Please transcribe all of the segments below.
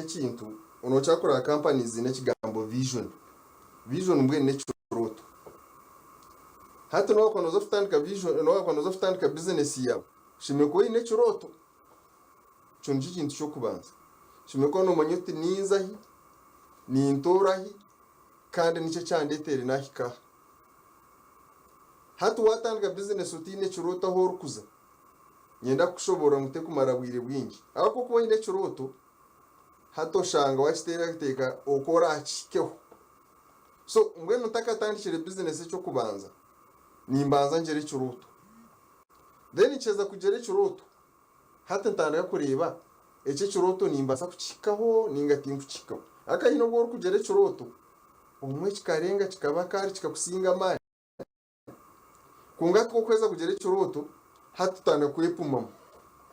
kintu unochakora companies nekigambo vision mbwene nekiroto hata no konoza futandika vision no konoza futandika business yawe shimeko ine kiroto chonji kintu cyo kubanza shimeko no manyuti ninzahi nintorahi kandi nicyo cyandetere nahika hata watandika business utine kiroto aho rukuza nyenda kushobora mute kumara bwire bwingi ariko kuba ine kiroto hato shanga wachitera giteka okora achikeho so mbwene utakatandikire business cyo kubanza nimbanza ngere kiroto then cheza kugere kiroto hata ntandika kureba ece kiroto nimbasa kuchikaho ningatinga kuchikaho akayino bwo kugere kiroto umwe kikarenga kikaba kari kikakusinga amani kunga twokweza kugere kiroto hata tanda kwepumamo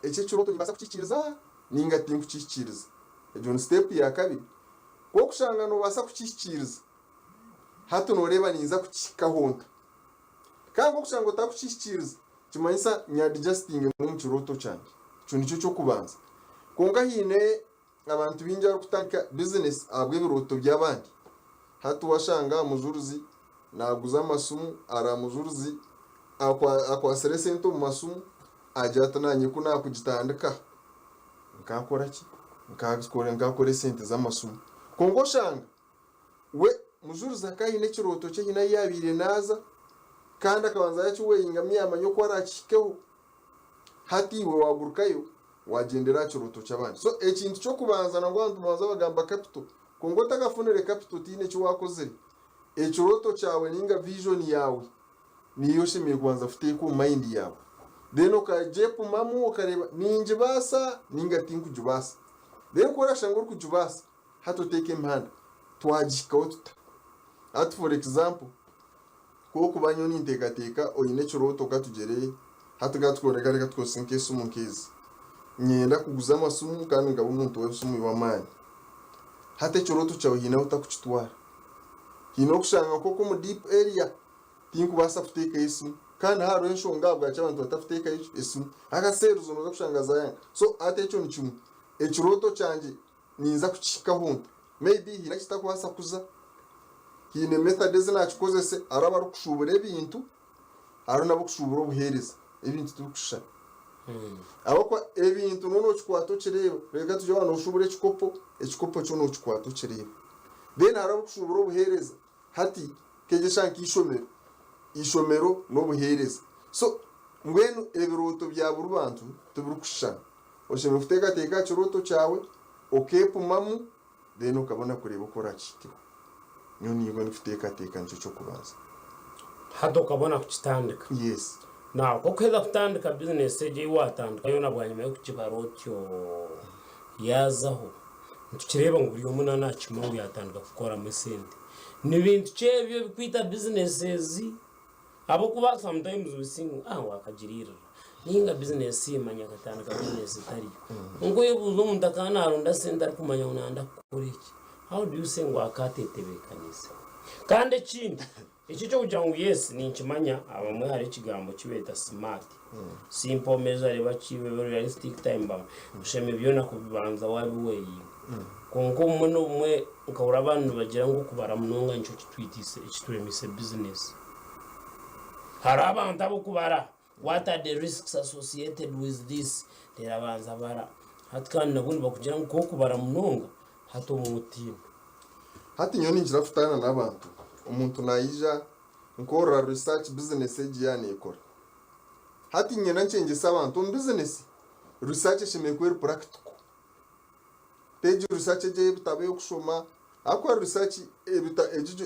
ece kiroto nimbasa kuchikiriza ningatinga kuchikiriza ejo step ya kabiri ko kushanga no basa kuchikiriza hata noreba ninza kuchikahonta kandi kushanga utakuchikiriza kimanyisa nya adjusting mu kiroto cyane cyo nicyo cyo kubanza konga hine abantu binjara kutandika business abwe biroto by'abandi hata washanga muzuruzi naguza amasumu ara muzuruzi akwa seresento mu masumu ajata nanye kuna kugitandika nkakora ki nkakore sente z'amasumu kongo shanga we muzuruzi akayine kiroto cye hina yabire naza kandi akabanza yacyuwe ingamya amanyo ko arachikeho hati we wagurukayo wagendera kiroto cy'abandi so ekintu cyo kubanza ngo ntumaza bagamba capital kongo tagafunire capital tine cyo wakoze ekiroto cyawe ninga vision yawe niyo shimiye kubanza ufite ku mind yawe then ukaje pumamu ukareba ninje basa ninga tinkujubasa then korasha ngo kujubasa hato teke impanda twagikaho tuta at for example ko kubanyo nintekateka oyine kiroto katugereye hata gatworeka reka twose nkese umunkezi nyenda kuguza amasumu kandi ngabo umuntu w'isumu w'amani hata kiroto cyawe hina utakukitwara hino kushanga ko mu deep area tinku basa kuteka isumu kandi haro enshonga bwa cy'abantu batafuteka isumu akaseruzo no kushangaza yanga so ate cyo nikimu ekiroto cyanje ninza kuchikaho maybe hina kitakwasa kuza hine method zinachikoze se araba rukushubura ebintu aro nabo kushubura obuhereza ebintu tukusha abakwa ebintu nono chikwato kireba rega tuje bano ushubure ekikopo cyo no chikwato kireba then araba kushubura obuhereza hati keje shanki ishomero no buhereza so ngwenu ebiroto bya burubantu tuburukusha osheme futeka teka kiroto cyawe okepumamu then ukabona kureba ukora kitiho nyoni yego nifuteka teka ncho cyo kubanza hado kabona kukitandika yes na kokweza kutandika business je watandika yo nabwanyuma yo kukibarotyo yazaho tukireba ngo buri umuna nakimangu yatandika gukora mesende nibintu cyebyo bikwita businesses abo kuba sometimes usingu wakagirira ninga business imanya katandika business itari ngo yebuzo umuntu akana aronda senda ari kumanya unanda kuriki how do you say ngo akatetebekaniza kandi kindi iki cyo kugira ngo yes ni nkimanya abamwe hari ikigambo kibeta smart simple measure bakiwe realistic time ba usheme byo nakubibanza wabi weyi konko muno umwe ukabura abantu bagira ngo kubara munonga nicyo kitwitise ikituremise business hari abantu abo kubara what are the risks associated with this terabanza bara hatkana nabundi bakugira ngo kubara munonga hato mu mutima hati nyoni njirafutana n'abantu umuntu nayija nkora research business ejiyane ikora hati nyena ncengesa abantu mu business research shimekwe practical page research je bitabe yokushoma akwa research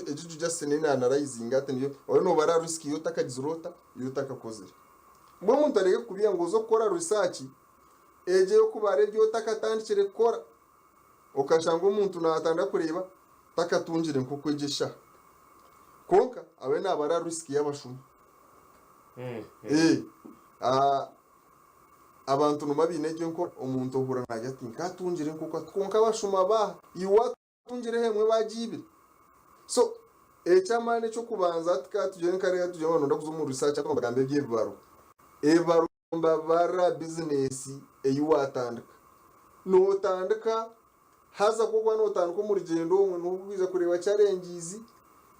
ejuju just nene analyzing ateniyo oyo no bara risk yo takagizurota yo takakozera mwe muntu areke kubiya ngo zo kora research eje yo kubare byo takatandikire kora okashanga umuntu natanda kureba takatungire nkuko ejesha konka awe nabara risk y'abashuma abantu no mabinege nko umuntu ohura najya tinka tungire nkuko konka abashuma ba iwa tungire hemwe bagibe so echamane cyo kubanza atka tujye kare tujye bano ndakuzo mu research akambagambe by'ibaro ebaro bara business eyuwatandika no tandika haza kugwa n'otandika mu rugendo n'ubwiza kureba challenges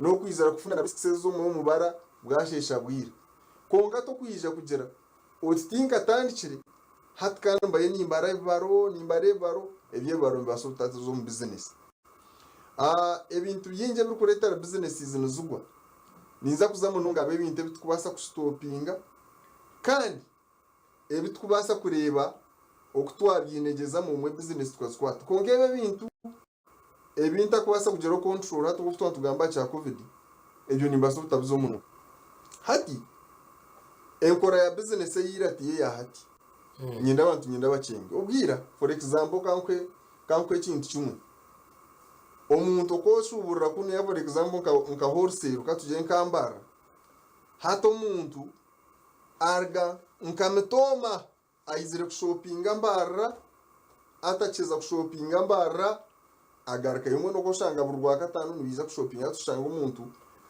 no kwizera kufuna na success zo mu mubara bwashesha bwira konka to kwija kugera otinka tandikire hatkamba ye nimbare baro ebyebaro mbasota zo mu business ebintu byinje biri kuretera business zinuzugwa niza kuzamu nunga ebintu bitukubasa kustopinga kandi ebitukubasa kureba okutwabyinegeza mu mwe business twaskwata kongebe ebintu akubasa kugera control hatu kufutwa tugamba cha covid ebyo nimbaso butabuzo muno hati enkora ya business yirati ya hati nyenda abantu nyenda bacenge ubwira for example kankwe ikintu kimwe omuntu ko shuburira kuno ya for example nka wholesale katuje nkambara hato omuntu arga nkametoma aizire kushopinga mbara atacheza kushopinga mbara agarka yimwe no koshanga burwa gatanu nibiza kushopinga tushanga umuntu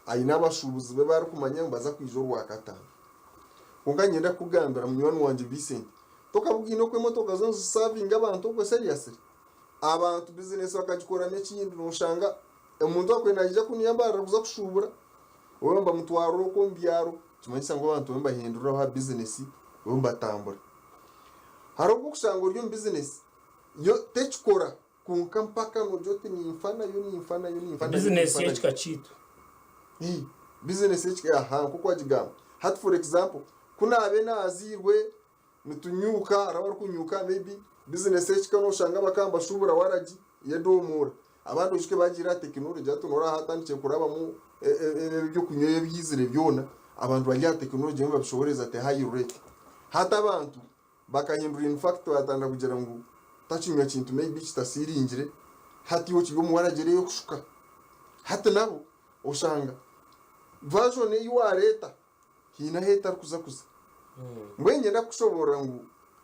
aina abashubuzi be bari kumanya mbaza kwijo rwa gatanu unganyenda kugambira munywani wanje Vincent tokabugino kwe motoka zonse serving abantu ko seriously abantu business bakagikora n'ekindi noshanga umuntu akwenda ajya kuniyambara kuza kushubura wemba mutwaro ko mbyaro kimanyisa ngo abantu wemba hindura ha business wemba tambura harobwo kushanga uryo business yo techkora kunka mpaka nojote ni infana business yechika chitu business yechika kuko ajigamba hat for example kuna abena azirwe nitunyuka arabar kunyuka maybe business yechika no shanga bakamba shubura waraji yedomura abantu ishike bagira technology atunora hatandike kuraba mu byo kunyoye byizire byona abantu bajya technology ngo babishoboreza te high rate hata abantu bakahindura in fact batanda kugira ngo tachinya kintu maybe kitasiringire hati yo kigo mu waragereyo kushuka hata nabo oshanga version yiwa leta hina heta kuza ngwenye ndakushobora ngo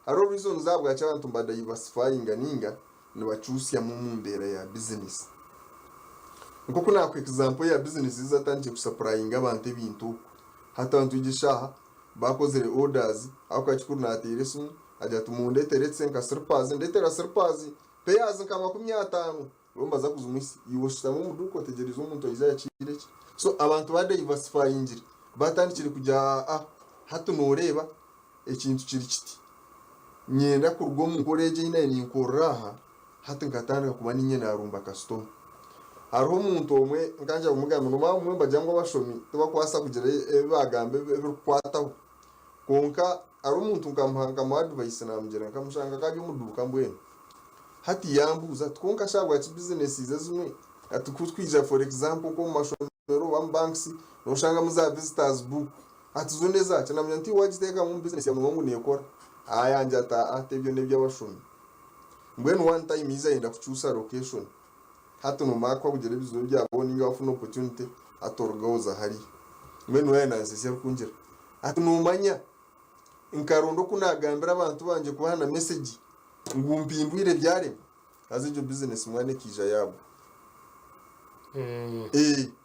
aro reason zabwa cy'abantu mbada diversifying ninga nibacusiya mu mbera ya business nko kuna ku example ya business izatangiye kusupplying abantu ibintu hata abantu igishaha bakozere orders akakikuru na ateresu ajya tumunde teretse nka surpazi ndetera surpazi peyazi nka 50 bombaza kuzumisi yiwoshita mu muduko tegereza umuntu izayakireke so abantu ba diversifying batandikire kujya hatu noreba ekintu kiri kiti nyenda kurwo mu koleje ine ni nkoraha hatu ngatanga kuba ninye narumba customer hariho umuntu omwe nkanja umugamba no mamwe mbajyango bashomi tuba kwasa kugera bagambe bikwataho konka ari umuntu nkamuhanga mu advice namugera nkamushanga kaje umuduka mbwene hati yambuza twonka shagwa ci business zezumwe atukutwija for example ko mashomero wa banks no shanga muza visitors book atuzo neza cyane namya nti wagiteka mu business ya mungu nekora ayanja ata atebyo nebyo abashomyi mbwene one time iza yenda kuchusa location hatu no makwa kugera bizo byabo ninga bafuna opportunity atorgoza hari mbwene wena nsese kungira atu no manya inkarondo kunagambira abantu banje kubana message ngumpindwire byare azijyo business mwane kija yabo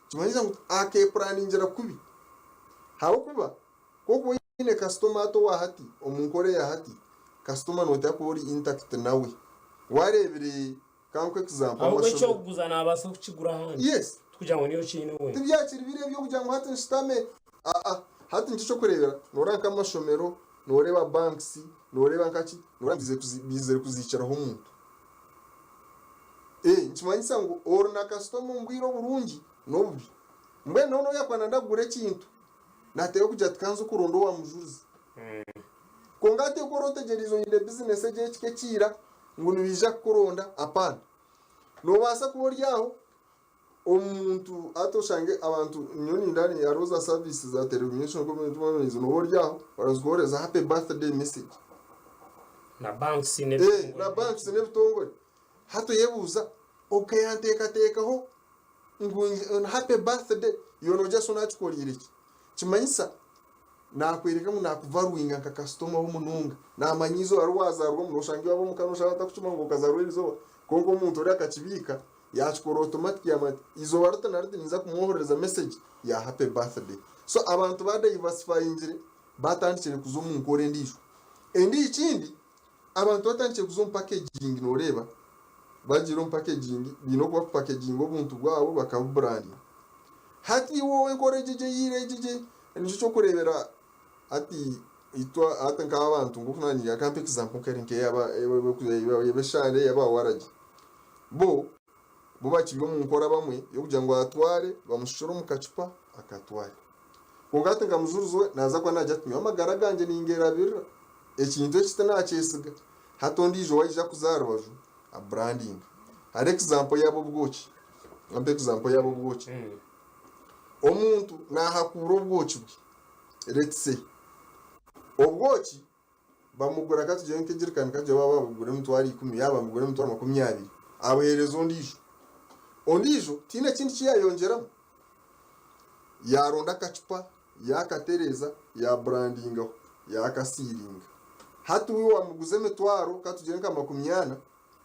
kimanyisa ngo ake planning kubi hawo kuba koko ine customer to wa hati omunkore ya hati customer no takori intact nawe warebere kanko example aho cyo kuguzana abaso kukigura handi yes kugira ngo niyo kintu we tibyakira bire byo kugira ngo hati nshitame hati ntico kurebera noranka amashomero noreba banks noreba nkaki norambize bizere kuzicaraho umuntu nchimanyisa ngo orna customer mbwiro burungi nobi mbe nono yakwana ndagure kintu natero kujya tkanzo kurondo wa mujuzi kongate korotegerizo inde business eje kikira ngo nibija kuronda apana no basa kuboryaho omuntu atoshange abantu nyoni ndani ya roza services za television community management no boryaho barazgoreza happy birthday message na banks ne na banks ne bitongore hato yebuza okayanteka ho ngo happy birthday yono jaso nachikorire iki kimanyisa nakwereka mu nakuvaruinga nka customer w'umununga namanyizo arwazarwa mu rushangi wabo mukanosha batakucuma ngo kazarwirizo kongo umuntu uri akakibika yachikora automatic yamati izo warata narite niza kumuhoreza message ya happy birthday so abantu bada diversifying batandikire kuzomu nkore ndisho endi ikindi abantu batandikire kuzomu packaging noreba bagira packaging bino kwa packaging obuntu bwabo bakabubranding hati wowe korejeje yirejeje nico kurebera ati itwa atanka abantu ngufuna ya kampe example kerinke yaba yebeshare yaba waraje bo bakibyo mu nkora bamwe yo kugira ngo atware bamushoro mu kacupa akatware kongate ngamuzuruzwe naza kwa najya tumye amagara ganje ningera birra ekintu kitana cyesiga hatondi jo wajja kuzarwaju a branding hari example yabo bwoki ampe example yabo bwoki omuntu nahakura ubwoki bwe let's say obwoki bamugura katuje nk'ejirikana kaje baba bagure mutwari 10 yaba mugure mutwari 20 abahereza ondijo tine kindi kiyayongeramo yaronda kacupa yakatereza ya brandingaho yakasiringa hatuwe wamuguze metwaro katuje nka 20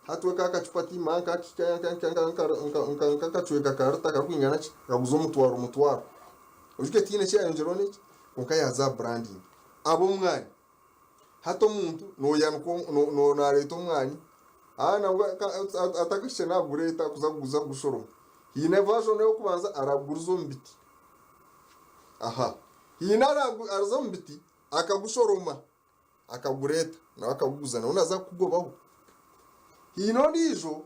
hatuwe kakacupa timanka kakacuwe kakarta kakwingana kaguzo mutwaro ujike tine kiyayongeraho niki konka yaza branding abo mwani hato muntu no yanko no nareto mwani ana atakishe nagureta kuzaguza gushoro hine version yo kubanza araguruzo mbiti aha hine arazo mbiti akagushoroma akagureta na akaguza na unaza kugobaho hino ndijo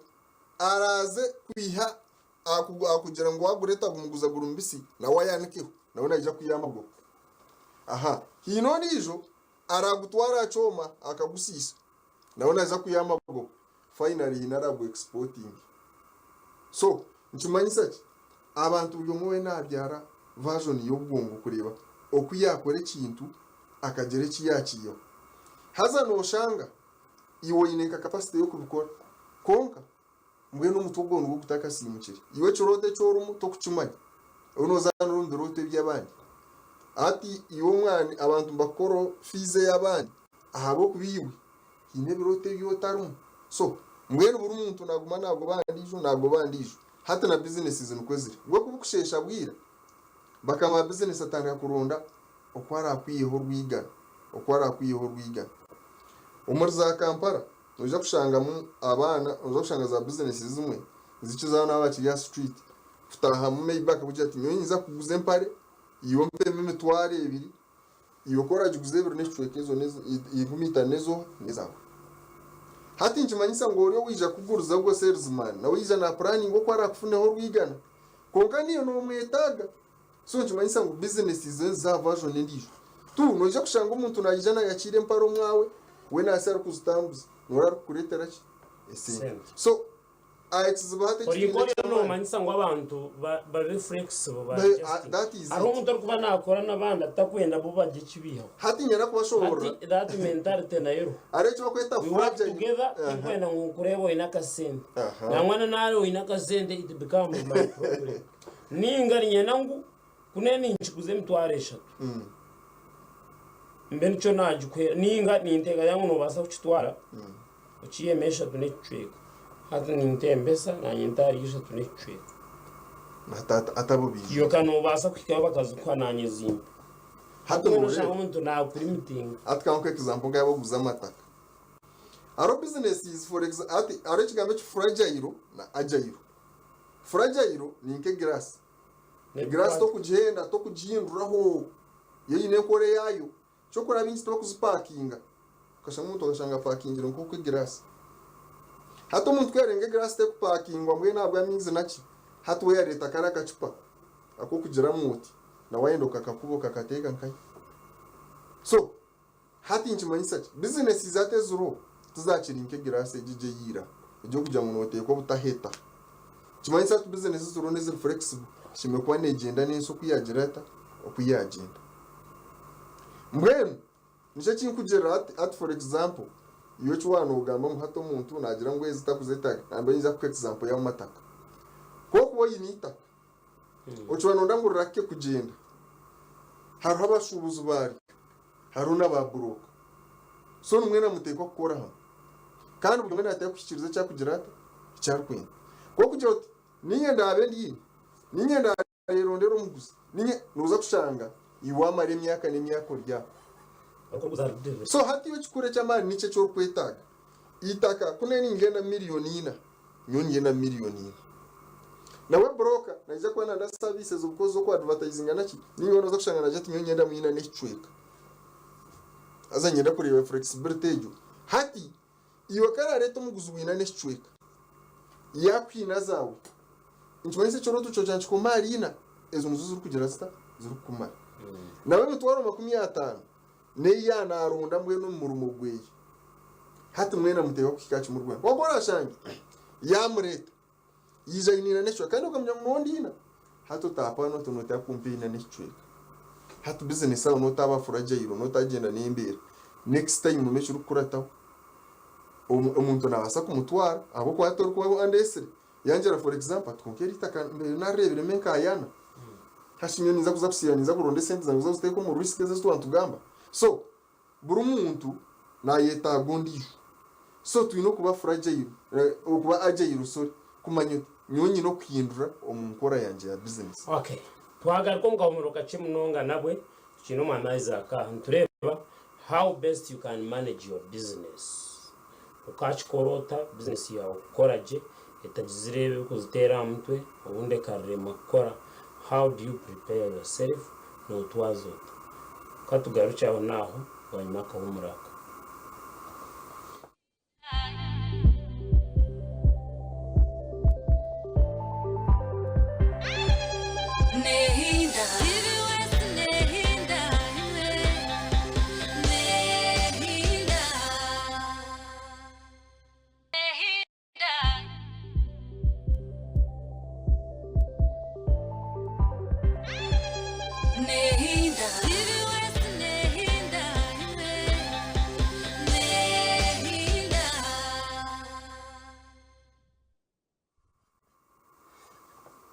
araze kwiha akugira ngo agureta kumuguza gurumbisi na wayanikeho na unaje kuyamago aha hino ndijo aragutwara choma akagusisa naona za kuyamago finally hinarabu exporting so nchumanyisa abantu uyo mwe nabyara version y'ubwongo kureba okuyakore kintu akagere kiyakiyo haza no shanga iwo ineka capacity yo kubikora konka mbwe no mutubwo ngo gutaka simukire iwe chorote chorumu to kuchumanya unoza n'urundi rote by'abandi ati iyo mwani abantu bakoro fize y'abandi ahabo kubiwe hine birote byotarumu so mbwene buri muntu naguma nago bandijo hata na businesses nukwezire bwo kubukushesha bwira bakama business atanga kurunda okwara akwiyeho rwigana umurza Kampala uja kushanga mu abana uja kushanga za businesses zimwe zikiza n'abakiriya street futaha mu Maybach bujya ati nyinza kuguze mpare iyo mpeme metware ebiri iyo koraje kuzebero n'icwekezo nezo igumita nezo nezaho hati njimanyisa ngo uriyo wija kuguruza bwo salesman na wija na planning ngo kwara kufuneho rwigana konka niyo no mwetaga so njimanyisa ngo businesses za version ndijo tu noje kushanga umuntu najana yakire mparo mwawe we na sar kuzitambuza nora kuretera ki so ayitsibate kuri no manyisa ngo abantu babe flexible baje ari umuntu ari kuba nakora nabandi atakwenda bo baje kibiho hati nyara kubashobora that mentality nayo are cyo kweta fragile together ikwenda ngukurebo inakasende namwana naro inakasende it become my problem ningarinya nangu kuneni nchikuze mtwaresha mbencho najukwe ninga nintega yangu no basa kuchitwara ukiyemesha tunecweko hata nintembesa na nyintarisha tunecweko natata atabubi yo kano basa kwikaba bakazukwa nanyezimba hata no shaka umuntu na kuri meeting atkanko example ngabo guzamataka aro businesses for example aro kigambe fragile na agile fragile ninke grass to kugenda to kujinduraho yeyine kore yayo cyo kora binzi to kuziparkinga kashamu umuntu agashanga parkingira nko grass hato umuntu kwerenge grass te parkingwa mwe nabwo aminzi naki hato we yareta kara kacupa ako kugira muti na wayendoka kakuboka kateka nkai so hati nchimanyisa business zate zuro tuzakira inke grass ejije yira ejyo kujya mu note ko butaheta chimanyisa business zuro ne flexible shime kwa negenda n'inso kuyagirata okuyagenda mbwenu nice kinkugera at for example iyo chwana ugamba muhato muntu nagira ngo ezita kuzetaga nambe nza ku example ya mataka ko kubo yinita ochwana ndangurira ke kugenda haru abashubuzi bari haru n'ababroka so numwe namuteko gukora ha kandi ubwo mwene ateye kwikiriza cya kugirata cyarkwenda ko kugira uti ninye ndabe ndini ninye ndarondera umuguzi ninye nuza kushanga iwamara imyaka n'imyaka rya so hati we chikure chamani niche cyo kwetaga itaka kuneni ngenda miliyoni ina nyongenda miliyoni nawe broker najya kwa nanda services ubukozi zo kwa advertising naki niyo noza kushanga najya ati nyongenda mwina n'icweka azanyenda kureba flexibility yo hati iyo kara leta umuguzi wina n'icweka yakwina zawe inchwese choro tucho chanchi kumarina ezo nuzo ziri kugira zita ziri kumara nawe mutwaro 50 ne yana arunda mwe no murumo gweye hati mwena muteka kukikachi mu Rwanda wabora shangi yamureta yijayinira n'icweka kandi ukamenya mwondina hato tapano tunota kumpina n'icweka hatu business aho notaba furajayiro notagenda n'imbere next time mumeshi rukurataho umuntu nabasa kumutwara abo kwa tor kwa andesere yanjera for example twongera itaka mbere narebere menka yana hashinyoni za kuzakusiyaniza kuronde sente zangu zo ziteko mu risk ze tugamba so buri umuntu na yeta gondisho so twino kuba fragile kuba agile sorry kumanya nyonyi no kwindura omunkora yanje ya business. Okay, twagaruka mukamuruka chimunonga nabwe kino manaiza ka ntureba how best you can manage your business ukachikorota business yawe ukoraje etagizirebe kuzitera mutwe ubunde karema gukora. How do you prepare yourself no twazo katugarucaho naho wanyuma kahumuraka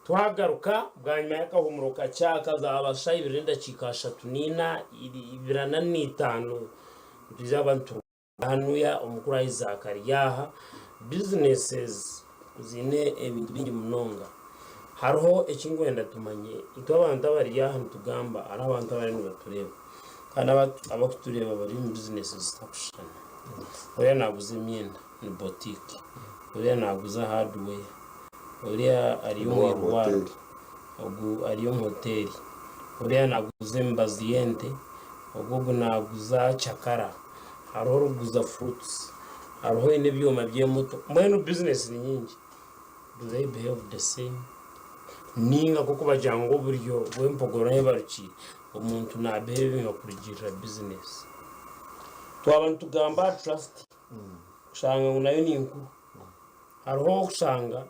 twagaruka bwanyuma yakahumuruka cyaka zabasha ibirinda cikasha tunina ibirana n'itanu bizabantu hanuya omukura Isaac yaha businesses zine ebintu bindi munonga hariho ekingwenda tumanye itwabantu bari yaha ntugamba ari abantu bari n'abatureba kandi abakutureba bari mu businesses zitakushana oya naguze imyenda ni boutique oya naguze hardware oria ariyo mwirwaro ogu ariyo hoteli oria naguze mbaziyente ogu naguza chakara hariho ruguza fruits hariho n'ibyuma by'emoto mwene business ni nyingi do they behave the same ninga kuko bajango buryo bwempogora y'abaruki umuntu na behave ngakurigirira business twabantu tugamba trust kushanga unayo n'inkuru hariho kushanga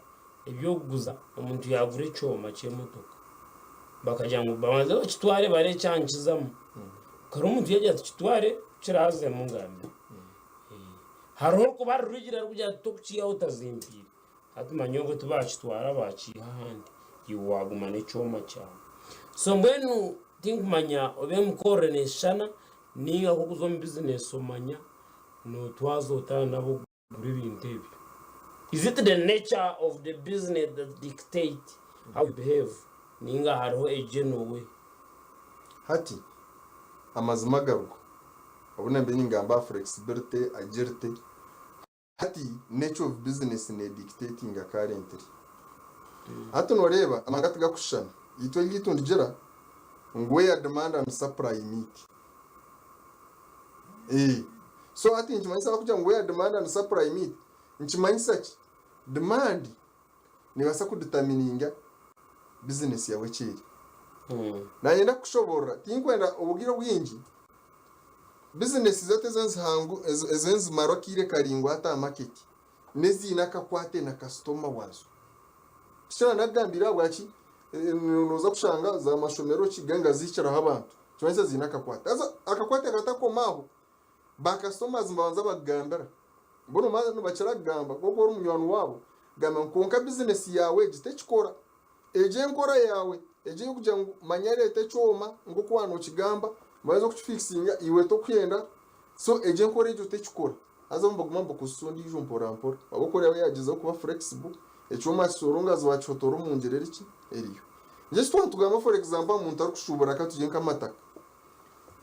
ibyo guza umuntu yagura icyoma cy'imodoka bakajya ngo babanze bakitware bare cyankizamo kare umuntu yagiye kitware kiraze mu ngambi hariho kuba rugira rujya tukuciya utazimbira hatumanye ngo tubakitwara bakiha handi yiwaguma n'icyoma cyawe so mbenu tingumanya obe mukoreneshana ninga ko kuzo mu business umanya no twazotana nabo muri bintu ibyo. Is it the nature of the business that dictate how you behave? Ninga hariho ejeno we. Hati amazima garuko. Abuna mbe ngamba flexibility agility. Hati nature of business ne dictating currently. Hati noreba amagati gakushana. Yitwa yitundijera ngwe demand and supply meet. So hati nchimanyisa kuja ngwe demand and supply meet. Nchimanyisa demand ni wasa kudetermininga business yawe chiri na yenda kushoborora tinkwenda ubugiro bwingi business zote zanzihangu ezenzi marokire karingwa ata market nezina kakwate na customer wazo kishana nagambira bwaki noza kushanga za mashomero kiganga zicara abantu cyonse zina kakwate akakwate katakomaho ba customers mbanza bagambara bono maze nubakira gamba koko uri umunywana wabo gamba nkonka business yawe gitechikora eje nkora yawe eje kujya manyarete cyoma ngo kwano kigamba bazo kufixinga iwe to kwenda so eje nkora eje utechikora azomba gumamba kusundi jumpora mpora abokora yawe yagize kuba flexible ecyoma soronga zwachotora mu ngerera iki eriyo nje twa tugamba for example umuntu ari kushubura katuje nkamataka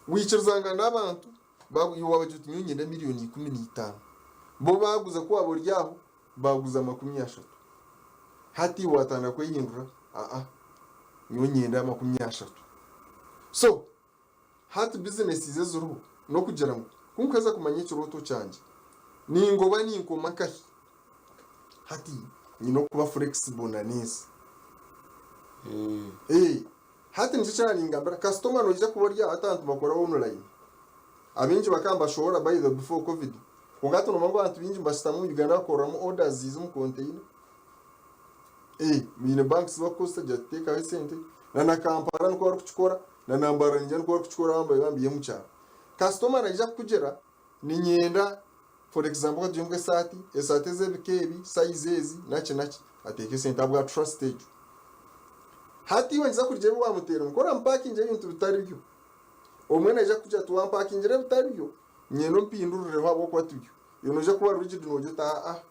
wikirzanga n'abantu bawe jutumye ngenda miliyoni 15 bo baguza ko abo ryaho baguza 30 hati watanga kwihindura niyo nyenda 30. So hati business ize zuru no kugira ngo kunkaza kumanya ikiroto cyanjye ningoba ninkoma kahi hati nyino kuba flexible na neza hati nzicara ngambara customer no kuborya atantu bakora online abenshi bakamba shora by the before covid kungato no mango abantu binji mbashita mu Uganda bakoramo orders zizo mu container mine banks bakosta jateka wesente na kampara no kwari kuchikora na nambara njye no kwari kuchikora bambiye mu cyaro customer ajya kugera ni nyenda for example jumwe esate zebikebi sizes nache ateke sente abwa trusted hati wenza kurije bamutera mukora mpakinge ibintu bitari byo omwe naje kujya tuwa mpakinge bitari byo nyeno mpindurure habo kwa tubyo yo noje kuba rigid noje ta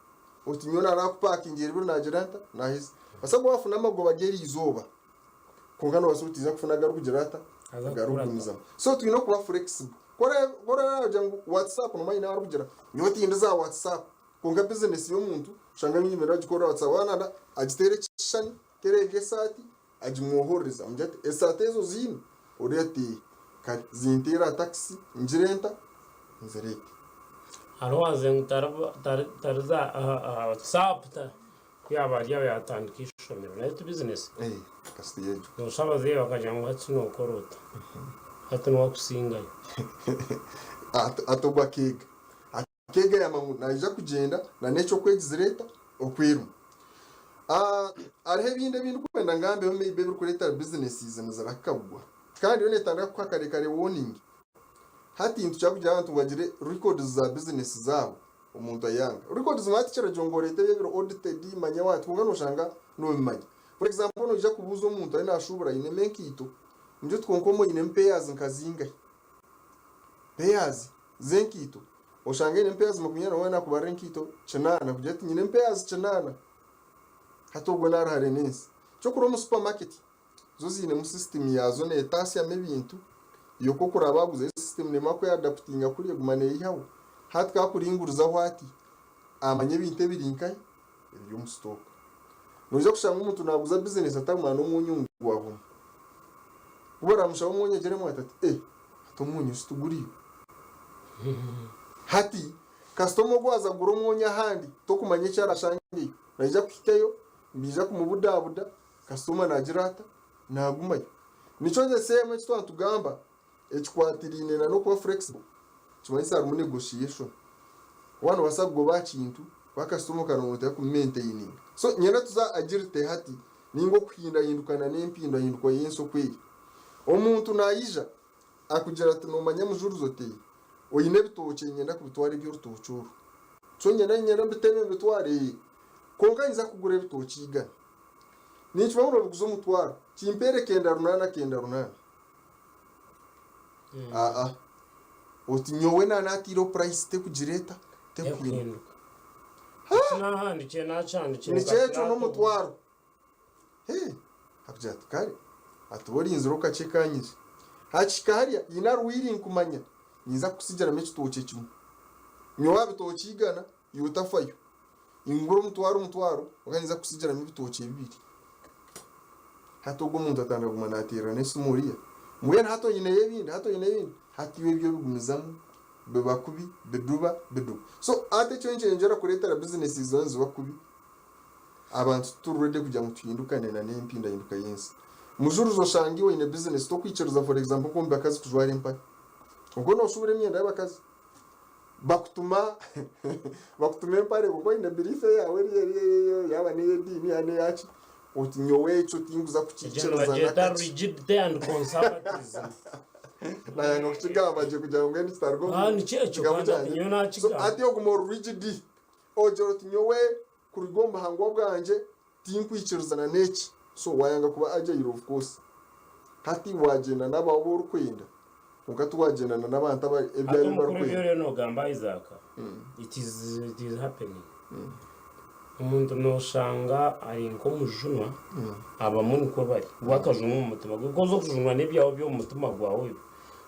utinyona ra kupakinge rero nageranta nahise basabwa bafuna amago bageri izoba kungano wasutiza kufuna garukugerata garukumiza so twino kuba flexible kora jangu WhatsApp no mayina arugera nyoti indiza WhatsApp kunga business yo muntu shanga nyimera gikora WhatsApp wananda agitere kishani kerege sati ajimuhoreza mjate esatezo zino oreti zintira taxi njirenta nzerete arwaze tarza WhatsApp ta yabari yatandikisha net business kastiyejo no shabaze bakajya hatino korota hatino wakusinga atoba kega ya mamu naija kugenda na necho kwegizireta okwiru arihe binde kwenda ngambe ho maybe bikureetera businesses nazarakabwa kandi yone tanga kwa kare warning hati intu cyakujya abantu bagire records za business zabo umuntu ayanga records mati cyera jongorete yebiro audited manya watu ngano shanga no bimanya for example no jya kubuza umuntu ari nashobora ine menkito nje twonkomo ine payers nkazinga payers zenkito oshanga ine payers makunyana wana kubarenkito chenana kujya ine payers chenana hatogwe narahare nese cyo kuro mu supermarket zo zine mu system yazo ne tasi ya mebintu iyo ko kurabaguze system ne mako ya adaptinga kuri gumane yihawo hatka kuringuriza hwati amanye binte birinkai iyo mu stock noje kushanga umuntu naguza business atamwana umunyungu wabo ubora mushaho umunye gere mu atati atomunye situguriyo hati customer gwaza guro umunya handi to kumanye cyarashangiye najya kwiteyo mbija kumubudabuda customer nagirata nagumayo nico je sema cyo tugamba ekwatirine na no kuba flexible cyumanyisa ari mu negotiation wano wasabwo bakintu ba customer karongote ku maintaining so nyena tuza agirite hati ningo kwinda yindukana n'impindo yindukwa yenso kweli omuntu nayija akugera ati no manya mujuruzo te oyine bitoke nyenda kubitwara ibyo rutochuru so nyena mbiteme bitware konka nza kugura bitoki igana nico bamuro buguzo mutwara kimpere kenda runana oti nyowe na natiro price te kugireta te kwinduka nahandi cyena cyane ni cyecho no mutwaro akujata kare atubori inziro kacekanyije hachikaria yinaruwiri nkumanya niza kusigera mecho toche kimwe nyowa bitoki igana yutafayo inguro mutwaro uganiza kusigera mu bitoki bibiri hatogo umuntu atanga gumanatira nese muriya muye hato yine yebindi hatiwe byo bigumizamo bebakubi beduba so ate cyenjera kuretera businesses zonze bakubi abantu tururede kujya mu twindukane na nempinda yinduka yensi mujuru zo shangiwe ine business to kwiceruza for example kombe akazi kujwara impa ubwo no shubure myenda y'abakazi bakutuma empare kuko ine birife yawe yaba ni edini ane yachi utinyowe ico tinguza kukiceruza na rigidity and conservatism na yanga kuchigamba je kugira ngo ndi stargo ni cyecho kwanza nyona so ati yo gumo rigid ojo tinyowe kurigomba hango bwanje tinkwiceruzana neki so wayanga kuba agile of course hati wagenda nababo urukwinda ungatu wagendana nabantu aba ebyari barukwinda rero no gamba izaka it is happening umuntu no shanga ari nko mujunwa abamuni ko bari wakajunwa mu mutima kuko zo kujunwa n'ibyaho byo mu mutima gwawe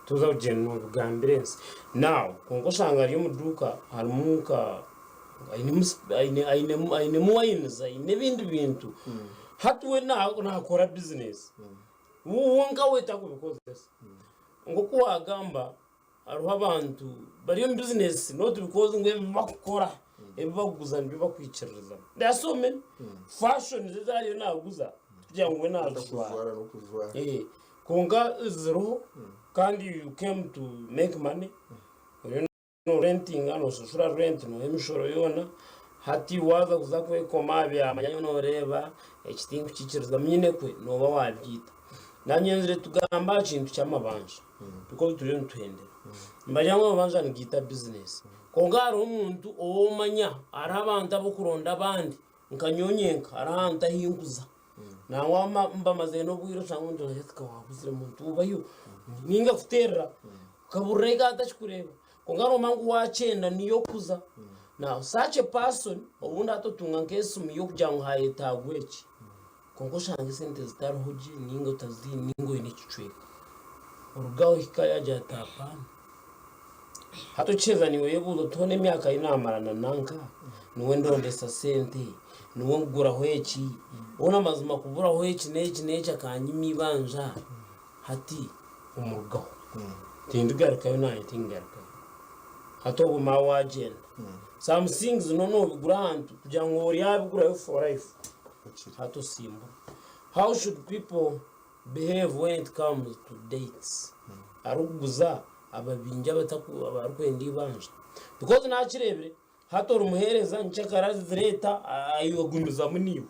tuza ugenda ubwambirense now kongo shanga ari mu duka harumuka aine wines aine bintu bintu hatuwe nakora business wonka weta kubikoze ngoku wagamba aruho abantu bari mu business not because ngwe bakukora ebibaguza nbibakwikiririza there are so many fashion zizari naguza kugira ngo narushwara konga zero kandi you came to make money no renting ano social rent no emishoro yona hati waza kuzakwe komabi amanyanyo no reba ekitingu kikiriza myine kwe no ba wabyita nanyenzire tugamba kintu cyamabanje because turi ntwende mbajango banje ngita business kongara umuntu omanya arabantu abokuronda abandi nkanyonyenka arahanta hinguza nawa mbamaze no bwiro cyangwa ndo hetka wabuzire muntu ubayo ninga kutera kaburega atachikureba kongaro mangu wachenda niyo kuza now such a person obunda atotunga nkesu miyo kujangu hayeta gwechi kongo shange sente zitaruhoje ningo tazi ningo inichweka urugaho hikaya jatapana hato cheza niwe yebuzo tone myaka inamarana nanka niwe ndondesa sente niwe ngura hwechi ona mazima kubura hwechi nechi akanyimi banja hati umurugaho tindigaruka yo nayo tingaruka hato buma wagenda some things no bigura hantu kugira ngo uri yabigura yo for life hato simba how should people behave when it comes to dates aruguza ababinja bataku abarwendi banje because nakirebere hato rumuhereza nchakara zireta ayogumiza muniwe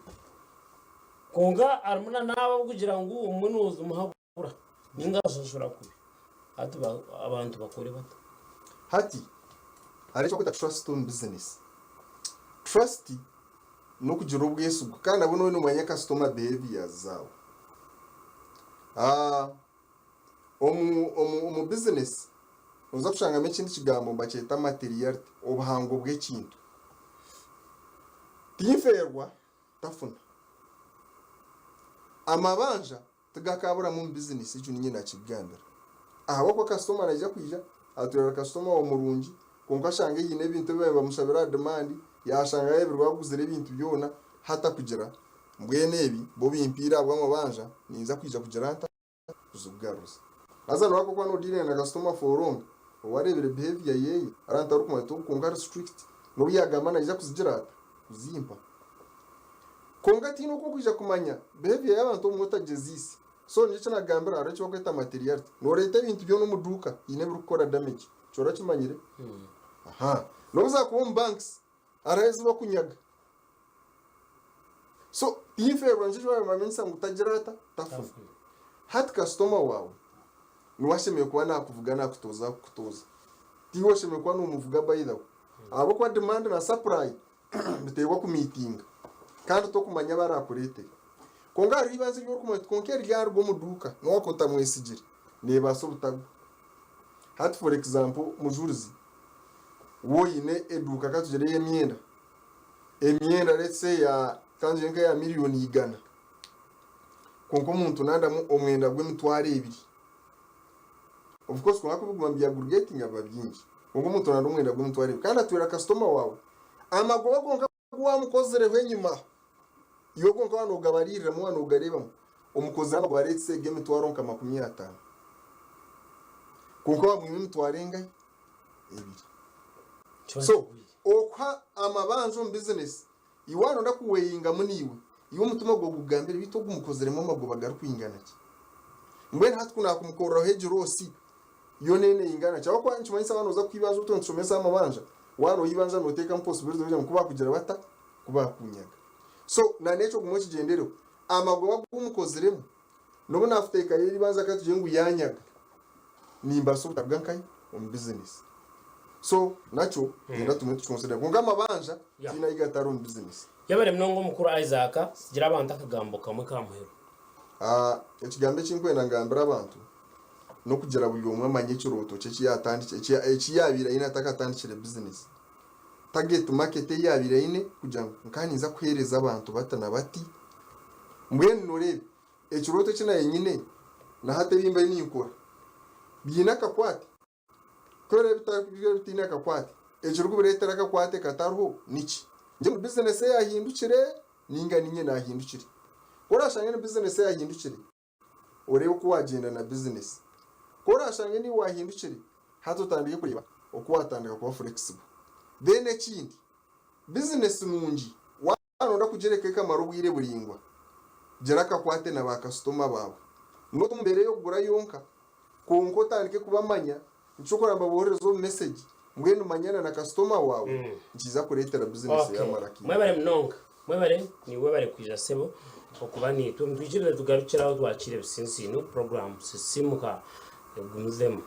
konga armuna naba kugira ngo umunuzi umuhabura ningashoshora kubi hati abantu bakore bata hati ariko kwita trust on business trust no kugira ubwesugo kandi abo no umanya customer behavior zawo omu business uza kushanga mekindi kigambo mbaketa material obuhango bw'ekintu tiferwa tafuna amabanja tugakabura mu business icyo nyine nakigambira aho ko customer ajya kwija aturera customer wa murungi konka shanga yine bintu biba bamushabira demand yashanga yebirwa kuguzira ibintu byona hata kugira mbwene ebi bo bimpira bw'amabanja niza kwija kugira hata kuzubgaruza azana wako kwa no dire na customer for long warebere behavior yeye aranta ruko mato konga strict no yagamana iza kuzigira kuzimpa konga tino ko kwija kumanya behavior y'abantu mota jezisi so nico nagambira aracho kweta material no leta ibintu byo no muduka ine birukora damage chora kimanyire aha no za ku banks araheze bakunyaga so ifero njije wa mamensa mutajirata tafu hat customer wawe nuwashemeye kuba nakuvuga nakutoza tiwoshemeye kuba numuvuga bayida abo kwa demand na supply bitewe ku meeting kandi to kumanya barakurete konga ribanze byo kumwe konkeri ryar go muduka no kota mwesigire neba so butago hat for example mujurizi woyine eduka katugereye emyenda let's say ya kanje nka ya miliyoni igana konko umuntu nandamu omwenda gw'emitware 2 of course kwa kuvuga mbya aggregating ababyinji konko umuntu nandamu omwenda gw'emitware 2 kandi atwera customer wawe amagoba konka gwamukozere hwenyuma iyo konka wano gabarira mu wano gareba umukozi aba baretse g'emitwaro nka 50 konko bamwe emitware ngai 2 so okwa amabanjo business iwano ndakuweyinga muniwe iyo mutuma go gugambira bito gumukozeremo amagoba garukwingana ki mbwe hatukuna kumukora hejirosi yo nene ingana cyaho kwa nchimanyisa abantu uza kwibaza utonshomesa amabanja wano yibanja no teka impossibility yo kuba kugira bata kuba kunyaga so na necho gumwe kigendero amagoba gumukozeremo no nafuteka yiri banza katuje ngu yanyaga nimba so tabwankai on business so nacho ngenda tumwe tuconsider ngo amabanja tina igataro on business yabare mnongo mukuru Isaac sigira abantu akagambo kamwe kamuhero ekigambe kinkwenda ngambira abantu no kugira buli omwe amanye kiroto cye yatandike ekiyabira ina takatandikire business target market yabira ine kugira nkaniza kwereza abantu batana bati mbwene norebe ekiroto kina yenyine na hate bimba ni ikora bina kakwati kore bitina kakwati ekirikureetera akakwate katariho niki nje mu business yahindukire ninga ninye nahindukire urashanga ni business yahindukire urebe ko wagenda na business urashanga ni wahindukire hatotandiye kureba uko watandika kuba flexible then ekindi business nungi wanonda kugereka kamaro bwire buringwa geraka kwate na ba customer bawe nuko mbere yo kugura yonka konko tandike kubamanya ncokora mbaboherezo message mwene umanyana na customer wawe nkiza kuretera business ya maraki mwebare mnonga mwebare ni webare kwija sebo okubani tumtujire tugarukiraho twakire bisinsi no program sisimuka gumuzemo